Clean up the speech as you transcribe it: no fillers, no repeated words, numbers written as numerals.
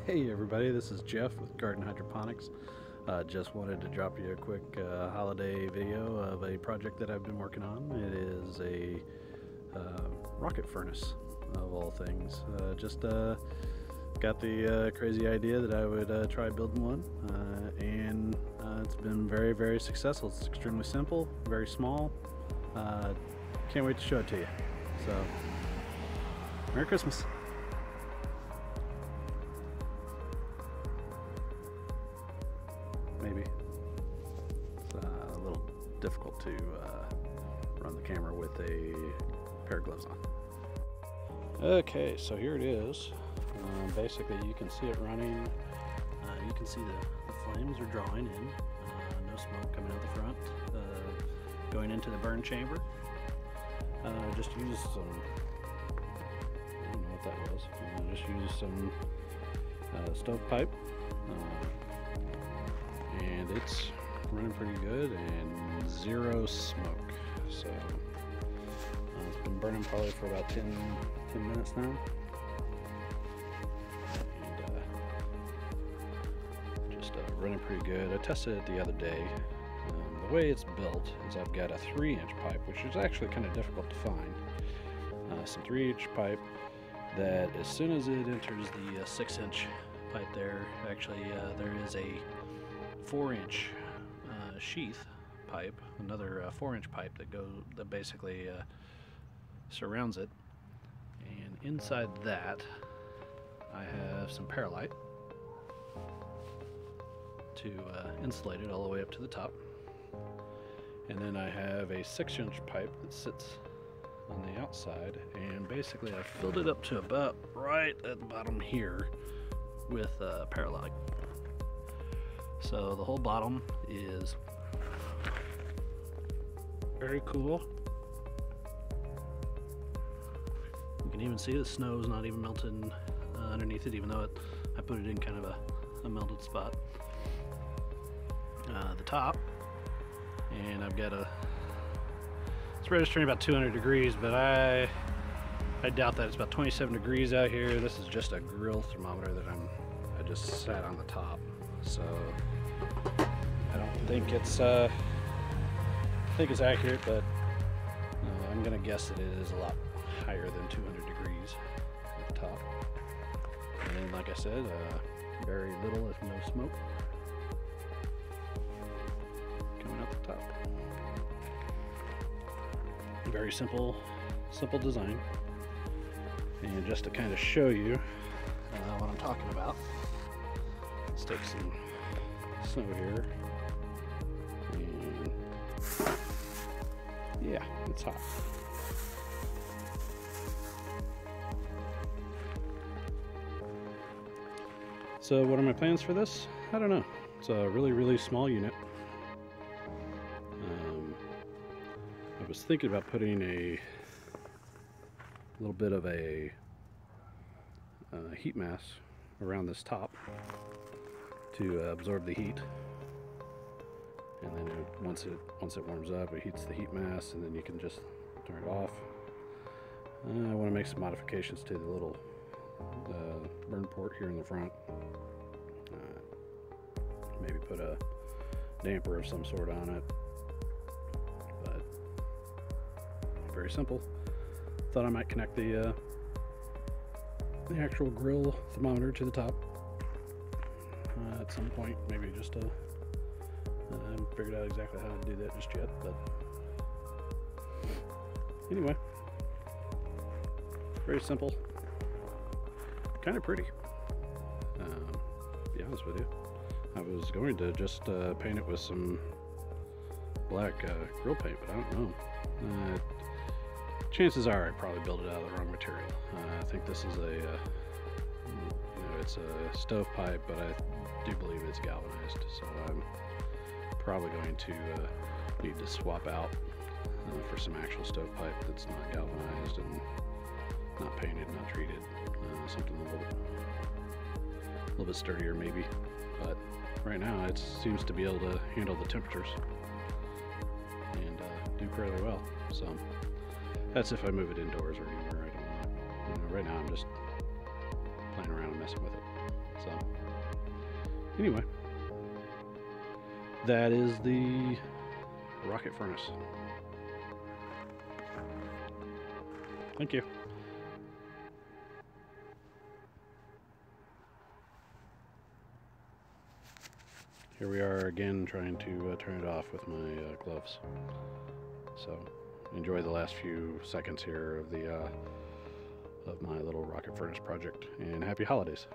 Hey everybody, this is Jeff with Garden Hydroponics. Just wanted to drop you a quick holiday video of a project that I've been working on. It is a rocket furnace, of all things. Just got the crazy idea that I would try building one, and it's been very, very successful. It's extremely simple, very small. Can't wait to show it to you. So, Merry Christmas. Maybe. It's a little difficult to run the camera with a pair of gloves on. Okay, so here it is. Basically, you can see it running. You can see the flames are drawing in. No smoke coming out the front. Going into the burn chamber. Just use some, I don't know what that was. Just use some stovepipe. And it's running pretty good and zero smoke. So it's been burning probably for about 10 minutes now. And just running pretty good. I tested it the other day. The way it's built is I've got a 3-inch pipe, which is actually kind of difficult to find. Some 3-inch pipe that as soon as it enters the 6-inch pipe there is a 4-inch sheath pipe, another 4-inch pipe that basically surrounds it, and inside that I have some Perilite to insulate it all the way up to the top, and then I have a 6-inch pipe that sits on the outside, and basically I filled it up to about right at the bottom here with Perilite. So the whole bottom is very cool. You can even see the snow's not even melting underneath it, even though I put it in kind of a melted spot. The top, and I've got it's registering about 200 degrees, but I doubt that. It's about 27 degrees out here. This is just a grill thermometer that I just sat on the top. So I don't think it's accurate, but I'm gonna guess that it is a lot higher than 200 degrees at the top. And then, like I said, very little if no smoke coming out the top. Very simple design. And just to kind of show you what I'm talking about, let's take some snow here, and yeah, it's hot. So what are my plans for this? I don't know. It's a really, really small unit. I was thinking about putting a little bit of a heat mass around this top to absorb the heat, and then once it warms up, it heats the heat mass, and then you can just turn it off. I want to make some modifications to the little burn port here in the front. Maybe put a damper of some sort on it, but very simple. Thought I might connect the actual grill thermometer to the top at some point, maybe. Just I haven't figured out exactly how to do that just yet, but anyway, very simple, kind of pretty. To be honest with you, I was going to just paint it with some black grill paint, but I don't know. Chances are I probably built it out of the wrong material. I think this is it's a stovepipe, but I do believe it's galvanized, so I'm probably going to need to swap out for some actual stovepipe that's not galvanized and not painted, not treated, something a little bit sturdier maybe. But right now it seems to be able to handle the temperatures and do fairly well. So that's if I move it indoors or anywhere. I don't know. Right now I'm just playing around and messing with it. So, anyway, that is the rocket furnace. Thank you. Here we are again trying to turn it off with my gloves. So enjoy the last few seconds here of the of my little rocket furnace project, and happy holidays.